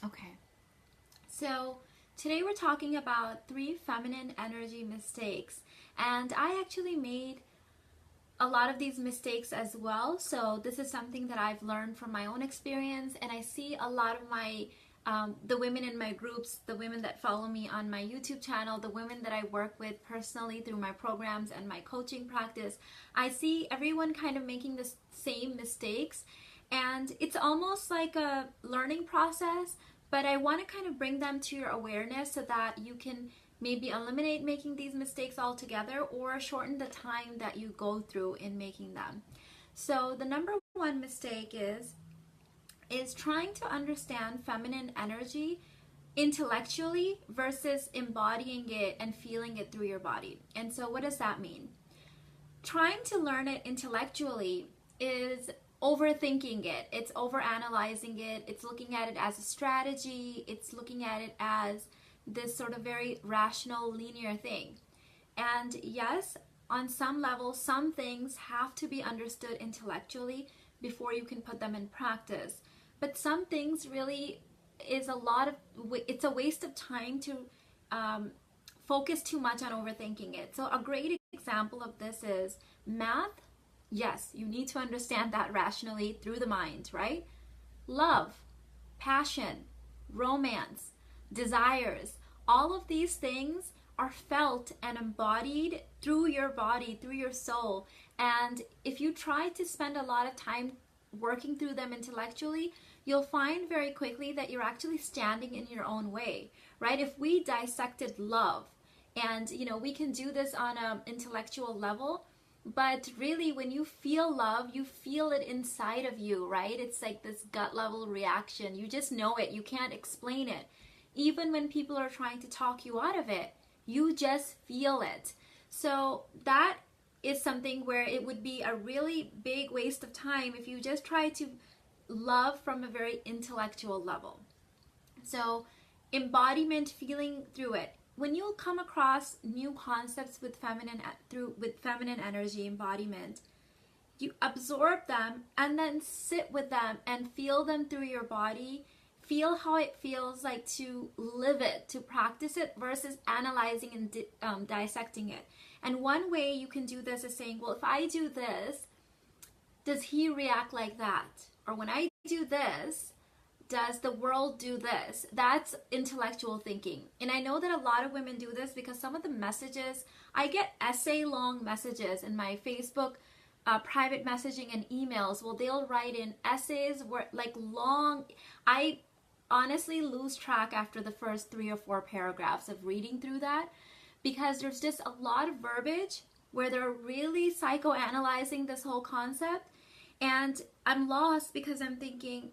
Okay, so today we're talking about 3 feminine energy mistakes, and I actually made a lot of these mistakes as well. So this is something that I've learned from my own experience, and I see a lot of my the women in my groups, the women that follow me on my YouTube channel, the women that I work with personally through my programs and my coaching practice. I see everyone kind of making the same mistakes, and it's almost like a learning process, but I want to kind of bring them to your awareness so that you can maybe eliminate making these mistakes altogether or shorten the time that you go through in making them. So the number one mistake is trying to understand feminine energy intellectually versus embodying it and feeling it through your body. And so what does that mean? Trying to learn it intellectually is overthinking it. It's overanalyzing it. It's looking at it as a strategy. It's looking at it as this sort of very rational, linear thing. And yes, on some level, some things have to be understood intellectually before you can put them in practice. But some things really is it's a waste of time to focus too much on overthinking it. So a great example of this is math. Yes, you need to understand that rationally through the mind, right? Love, passion, romance, desires, all of these things are felt and embodied through your body, through your soul. And if you try to spend a lot of time working through them intellectually, you'll find very quickly that you're actually standing in your own way, right? If we dissected love, and we can do this on an intellectual level, but really when you feel love, you feel it inside of you, right? It's like this gut level reaction. You just know it. You can't explain it. Even when people are trying to talk you out of it, you just feel it. So that is something where it would be a really big waste of time if you just try to love from a very intellectual level. So embodiment, feeling through it. When you come across new concepts with feminine energy embodiment, you absorb them and then sit with them and feel them through your body. Feel how it feels like to live it, to practice it versus analyzing and dissecting it. And one way you can do this is saying, well, if I do this, does he react like that? Or when I do this, does the world do this? That's intellectual thinking. And I know that a lot of women do this because some of the messages, I get essay-long messages in my Facebook private messaging and emails. Well, they'll write in essays where like long, I honestly lose track after the first 3 or 4 paragraphs of reading through that, because there's just a lot of verbiage where they're really psychoanalyzing this whole concept, and I'm lost because I'm thinking,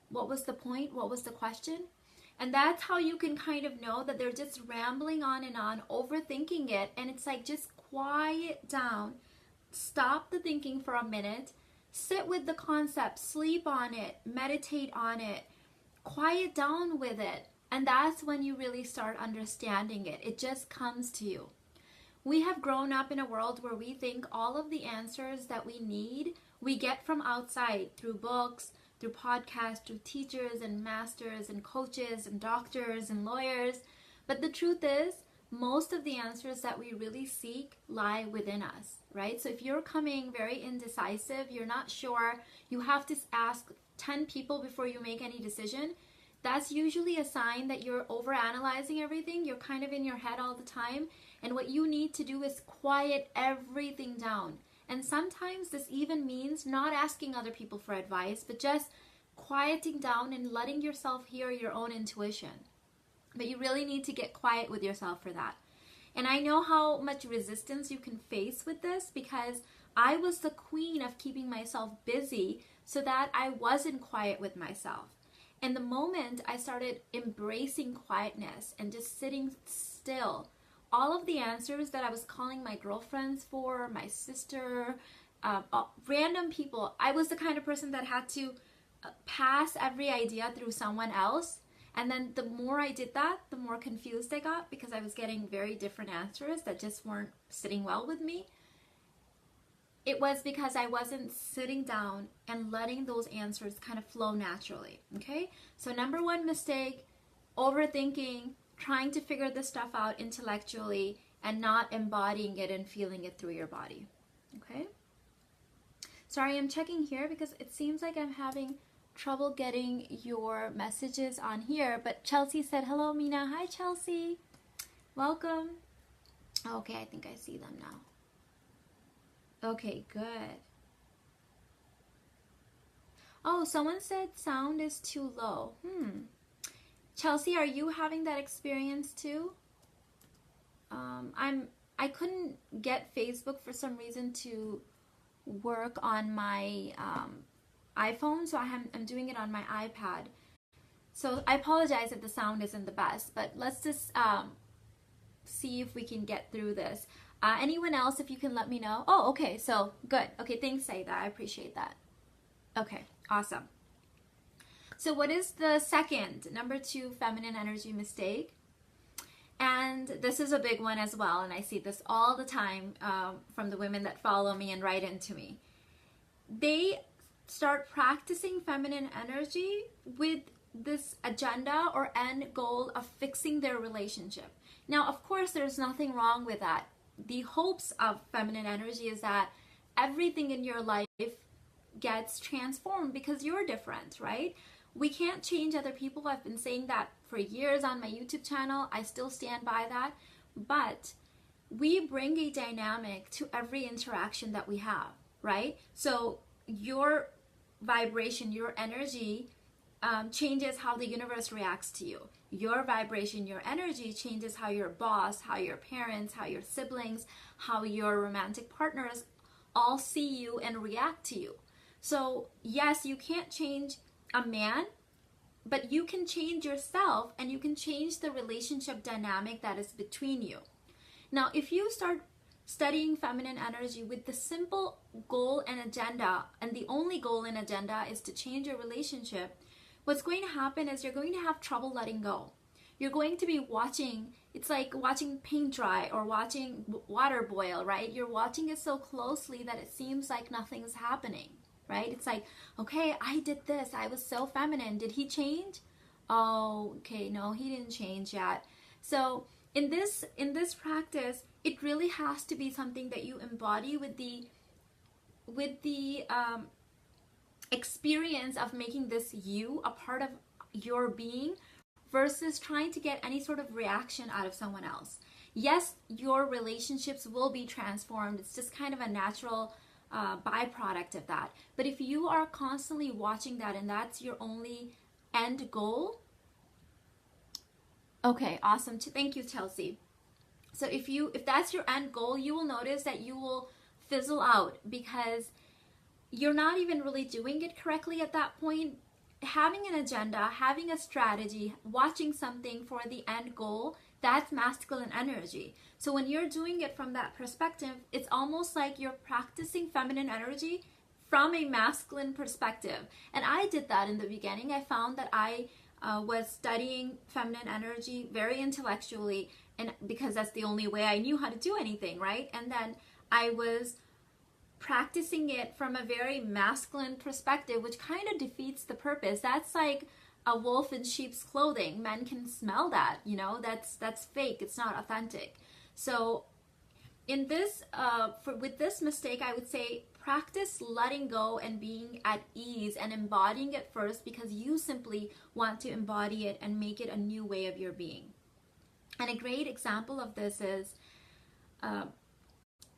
what was the point? What was the question? And that's how you can kind of know that they're just rambling on and on, overthinking it, and it's like, just quiet down, stop the thinking for a minute, sit with the concept, sleep on it, meditate on it, quiet down with it, and that's when you really start understanding it. It just comes to you. We have grown up in a world where we think all of the answers that we need, we get from outside through books, through podcasts, through teachers and masters and coaches and doctors and lawyers. But the truth is, most of the answers that we really seek lie within us, right? So if you're coming very indecisive, you're not sure, you have to ask 10 people before you make any decision, that's usually a sign that you're overanalyzing everything. You're kind of in your head all the time. And what you need to do is quiet everything down. And sometimes this even means not asking other people for advice, but just quieting down and letting yourself hear your own intuition. But you really need to get quiet with yourself for that. And I know how much resistance you can face with this, because I was the queen of keeping myself busy so that I wasn't quiet with myself. And the moment I started embracing quietness and just sitting still, all of the answers that I was calling my girlfriends for, my sister, random people, I was the kind of person that had to pass every idea through someone else. And then the more I did that, the more confused I got, because I was getting very different answers that just weren't sitting well with me. it was because I wasn't sitting down and letting those answers kind of flow naturally. Okay, so number one mistake, overthinking, trying to figure this stuff out intellectually and not embodying it and feeling it through your body. Okay, sorry, I'm checking here because it seems like I'm having trouble getting your messages on here, but Chelsea said hello. Mina, hi Chelsea, welcome. Okay, I think I see them now. Okay, good. Oh, someone said sound is too low. Chelsea, are you having that experience too? I couldn't get Facebook for some reason to work on my iPhone, so I'm doing it on my iPad. So I apologize if the sound isn't the best, but let's just see if we can get through this. Anyone else, if you can let me know. Oh, okay, so good. Okay, thanks, Saida. I appreciate that. Okay, awesome. So what is the second, number 2, feminine energy mistake? And this is a big one as well, and I see this all the time from the women that follow me and write into me. They start practicing feminine energy with this agenda or end goal of fixing their relationship. Now, of course, there's nothing wrong with that. The hopes of feminine energy is that everything in your life gets transformed because you're different, right? We can't change other people. I've been saying that for years on my YouTube channel. I still stand by that. But we bring a dynamic to every interaction that we have, right? So your vibration, your energy changes how the universe reacts to you. Your vibration, your energy changes how your boss, how your parents, how your siblings, how your romantic partners all see you and react to you. So yes, you can't change a man, but you can change yourself and you can change the relationship dynamic that is between you. Now, if you start studying feminine energy with the simple goal and agenda, and the only goal and agenda is to change your relationship, what's going to happen is you're going to have trouble letting go. You're going to be watching, it's like watching paint dry or watching water boil, right? You're watching it so closely that it seems like nothing's happening, right? It's like, okay, I did this. I was so feminine. Did he change? Oh, okay, no, he didn't change yet. So in this practice, it really has to be something that you embody with the experience of making this you a part of your being versus trying to get any sort of reaction out of someone else. Yes, your relationships will be transformed. It's just kind of a natural byproduct of that. But if you are constantly watching that and that's your only end goal, okay, awesome. Thank you, Chelsea. So if that's your end goal, you will notice that you will fizzle out because you're not even really doing it correctly at that point. Having an agenda, having a strategy, watching something for the end goal, that's masculine energy. So when you're doing it from that perspective, it's almost like you're practicing feminine energy from a masculine perspective. And I did that in the beginning. I found that I was studying feminine energy very intellectually, and because that's the only way I knew how to do anything, right? And then I was practicing it from a very masculine perspective, which kind of defeats the purpose. That's like a wolf in sheep's clothing. Men can smell that, you know, that's fake. It's not authentic. So in this, with this mistake, I would say practice letting go and being at ease and embodying it first, because you simply want to embody it and make it a new way of your being. And a great example of this is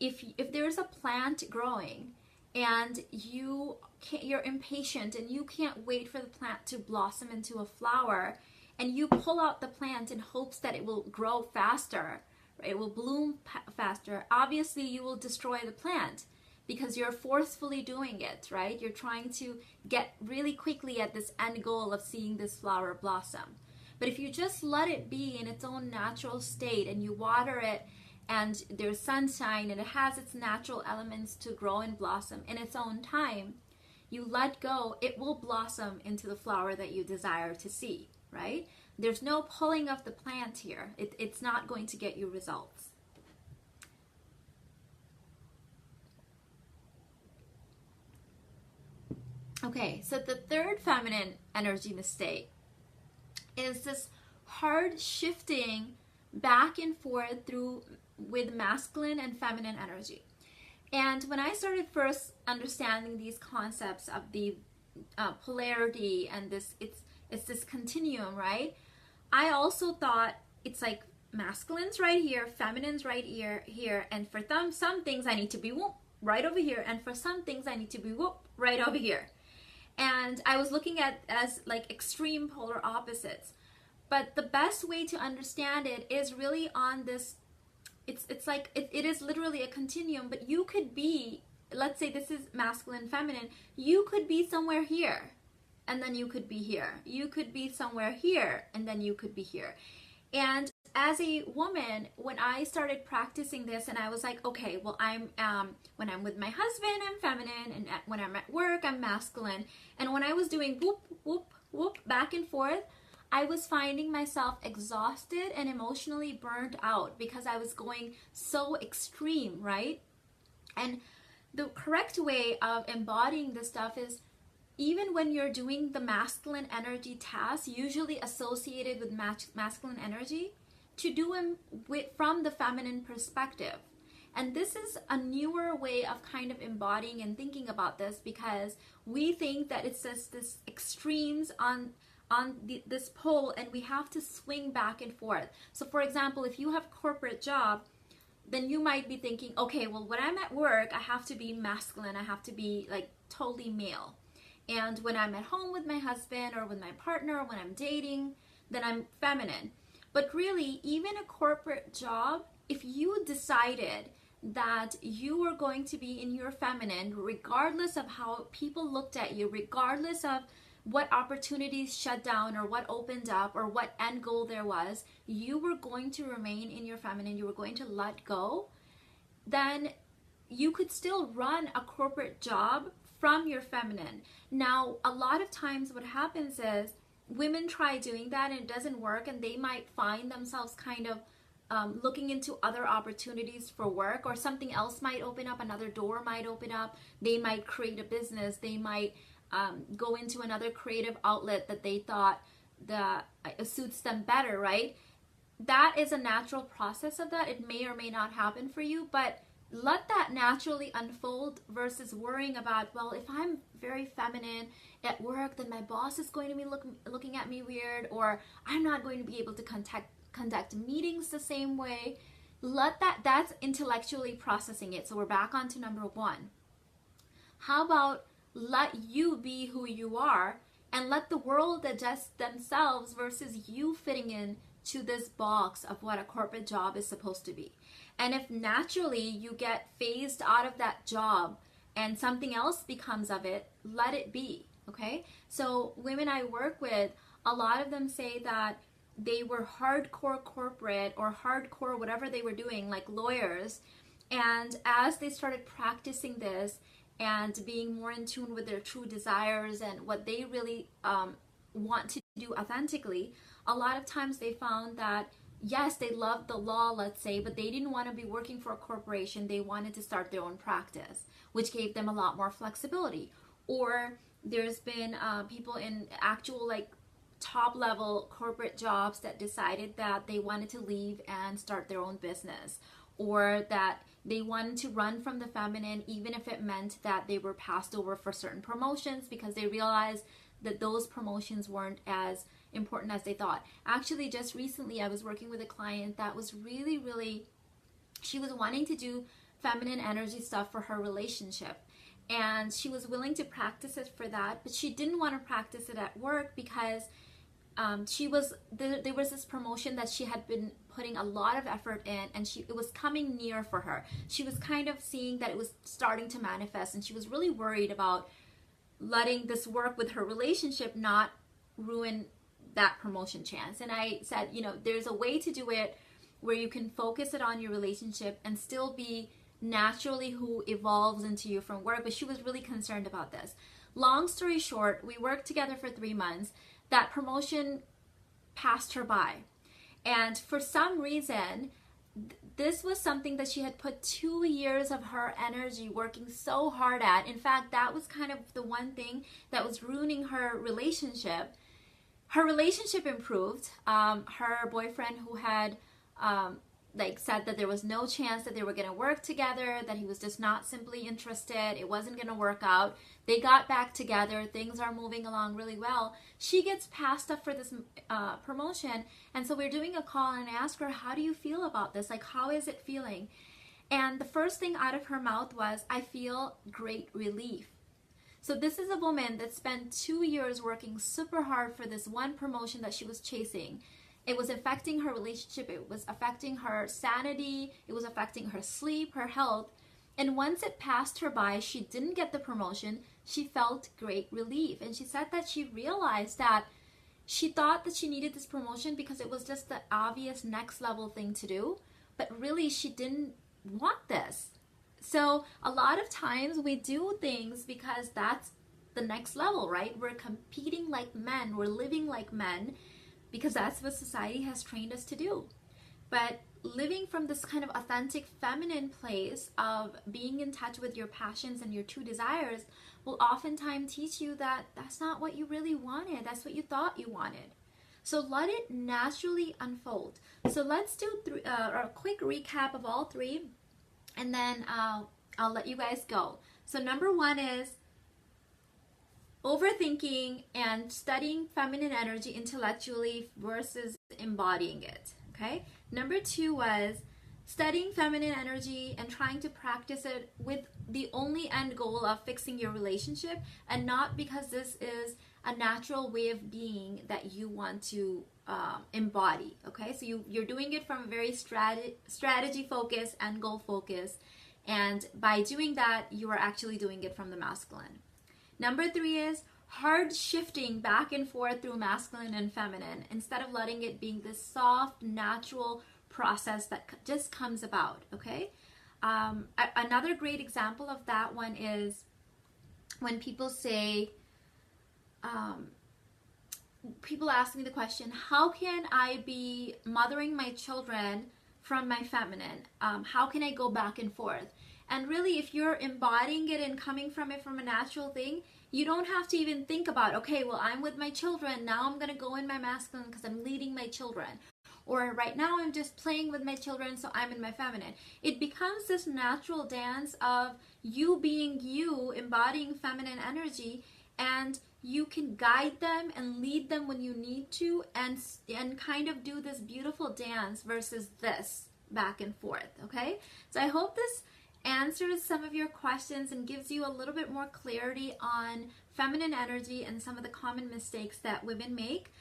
if there's a plant growing and you're impatient and you can't wait for the plant to blossom into a flower, and you pull out the plant in hopes that it will grow faster, right? It will bloom faster, obviously you will destroy the plant because you're forcefully doing it, right? You're trying to get really quickly at this end goal of seeing this flower blossom. But if you just let it be in its own natural state and you water it, and there's sunshine and it has its natural elements to grow and blossom in its own time, you let go, it will blossom into the flower that you desire to see, right? There's no pulling of the plant here. It's not going to get you results. Okay, so the third feminine energy mistake is this hard shifting back and forth through with masculine and feminine energy. And when I started first understanding these concepts of the polarity and this, it's this continuum, right? I also thought it's like masculine's right here, feminine's right here, and for some things I need to be whoop right over here, and for some things I need to be whoop right over here. And I was looking at as like extreme polar opposites. But the best way to understand it is really on this, it's like, it is literally a continuum, but you could be, let's say this is masculine, feminine, you could be somewhere here, and then you could be here. You could be somewhere here, and then you could be here. And as a woman, when I started practicing this, and I was like, okay, well, when I'm with my husband, I'm feminine, and when I'm at work, I'm masculine. And when I was doing whoop, whoop, whoop, back and forth, I was finding myself exhausted and emotionally burned out because I was going so extreme, right? And the correct way of embodying this stuff is, even when you're doing the masculine energy tasks, usually associated with masculine energy, to do them from the feminine perspective. And this is a newer way of kind of embodying and thinking about this, because we think that it's just this extremes on this pole, and we have to swing back and forth. So for example, if you have a corporate job, then you might be thinking, okay, well, when I'm at work, I have to be masculine, I have to be like totally male. And when I'm at home with my husband or with my partner, when I'm dating, then I'm feminine. But really, even a corporate job, if you decided that you were going to be in your feminine, regardless of how people looked at you, regardless of what opportunities shut down or what opened up or what end goal there was, you were going to remain in your feminine, you were going to let go, then you could still run a corporate job from your feminine. Now, a lot of times what happens is women try doing that and it doesn't work, and they might find themselves kind of looking into other opportunities for work, or something else might open up, another door might open up, they might create a business, they might go into another creative outlet that they thought that suits them better, right? That is a natural process of that. It may or may not happen for you, but let that naturally unfold versus worrying about, well, if I'm very feminine at work, then my boss is going to be looking at me weird, or I'm not going to be able to conduct meetings the same way. That's intellectually processing it. So we're back on to number one. How about let you be who you are, and let the world adjust themselves versus you fitting in to this box of what a corporate job is supposed to be. And if naturally you get phased out of that job and something else becomes of it, let it be, okay? So women I work with, a lot of them say that they were hardcore corporate or hardcore whatever they were doing, like lawyers, and as they started practicing this and being more in tune with their true desires and what they really want to do authentically, a lot of times they found that, yes, they loved the law, let's say, but they didn't want to be working for a corporation. They wanted to start their own practice, which gave them a lot more flexibility. Or there's been people in actual like top level corporate jobs that decided that they wanted to leave and start their own business, or that they wanted to run from the feminine, even if it meant that they were passed over for certain promotions because they realized that those promotions weren't as important as they thought. Actually, just recently I was working with a client that was really, she was wanting to do feminine energy stuff for her relationship, and she was willing to practice it for that, but she didn't want to practice it at work because there was this promotion that she had been putting a lot of effort in, and it was coming near for her. She was kind of seeing that it was starting to manifest, and she was really worried about letting this work with her relationship not ruin that promotion chance. And I said, there's a way to do it where you can focus it on your relationship and still be naturally who evolves into you from work. But she was really concerned about this. Long story short, we worked together for 3 months. That promotion passed her by. And for some reason, this was something that she had put 2 years of her energy working so hard at. In fact, that was kind of the one thing that was ruining her relationship. Her relationship improved. Her boyfriend, who had said that there was no chance that they were going to work together, that he was just not simply interested, it wasn't going to work out. They got back together, things are moving along really well. She gets passed up for this promotion, and so we're doing a call, and I asked her, how do you feel about this? Like, how is it feeling? And the first thing out of her mouth was, I feel great relief. So this is a woman that spent 2 years working super hard for this one promotion that she was chasing. It was affecting her relationship, it was affecting her sanity, it was affecting her sleep, her health. And once it passed her by, she didn't get the promotion, she felt great relief. And she said that she realized that she thought that she needed this promotion because it was just the obvious next level thing to do, but really she didn't want this. So a lot of times we do things because that's the next level, right? We're competing like men, we're living like men, because that's what society has trained us to do. But living from this kind of authentic feminine place of being in touch with your passions and your true desires will oftentimes teach you that that's not what you really wanted, that's what you thought you wanted. So let it naturally unfold. So let's do a quick recap of all three, and then I'll let you guys go. So number one is overthinking and studying feminine energy intellectually versus embodying it. Okay. Number two was studying feminine energy and trying to practice it with the only end goal of fixing your relationship, and not because this is a natural way of being that you want to embody. Okay, so you're doing it from a very strategy focus and goal focus, and by doing that you are actually doing it from the masculine. Number three is hard shifting back and forth through masculine and feminine, instead of letting it being this soft, natural process that just comes about, okay? Another great example of that one is when people say, people ask me the question, how can I be mothering my children from my feminine? How can I go back and forth? And really, if you're embodying it and coming from it from a natural thing, you don't have to even think about, okay, well, I'm with my children, now I'm going to go in my masculine because I'm leading my children. Or right now I'm just playing with my children, so I'm in my feminine. It becomes this natural dance of you being you, embodying feminine energy, and you can guide them and lead them when you need to, and kind of do this beautiful dance versus this back and forth, okay? So I hope this answers some of your questions and gives you a little bit more clarity on feminine energy and some of the common mistakes that women make.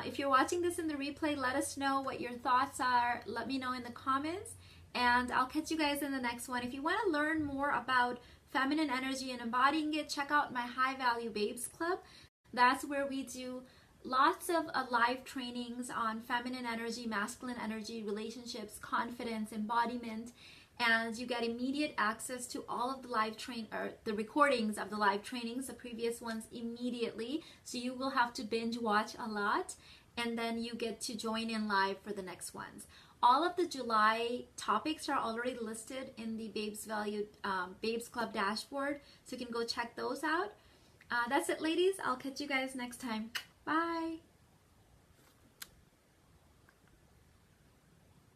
If you're watching this in the replay, let us know what your thoughts are. Let me know in the comments, and I'll catch you guys in the next one. If you want to learn more about feminine energy and embodying it, check out my High Value Babes Club. That's where we do lots of live trainings on feminine energy, masculine energy, relationships, confidence, embodiment, and you get immediate access to all of the recordings of the live trainings, the previous ones immediately. So you will have to binge watch a lot, and then you get to join in live for the next ones. All of the July topics are already listed in the Babes Club dashboard, so you can go check those out. That's it, ladies. I'll catch you guys next time. Bye.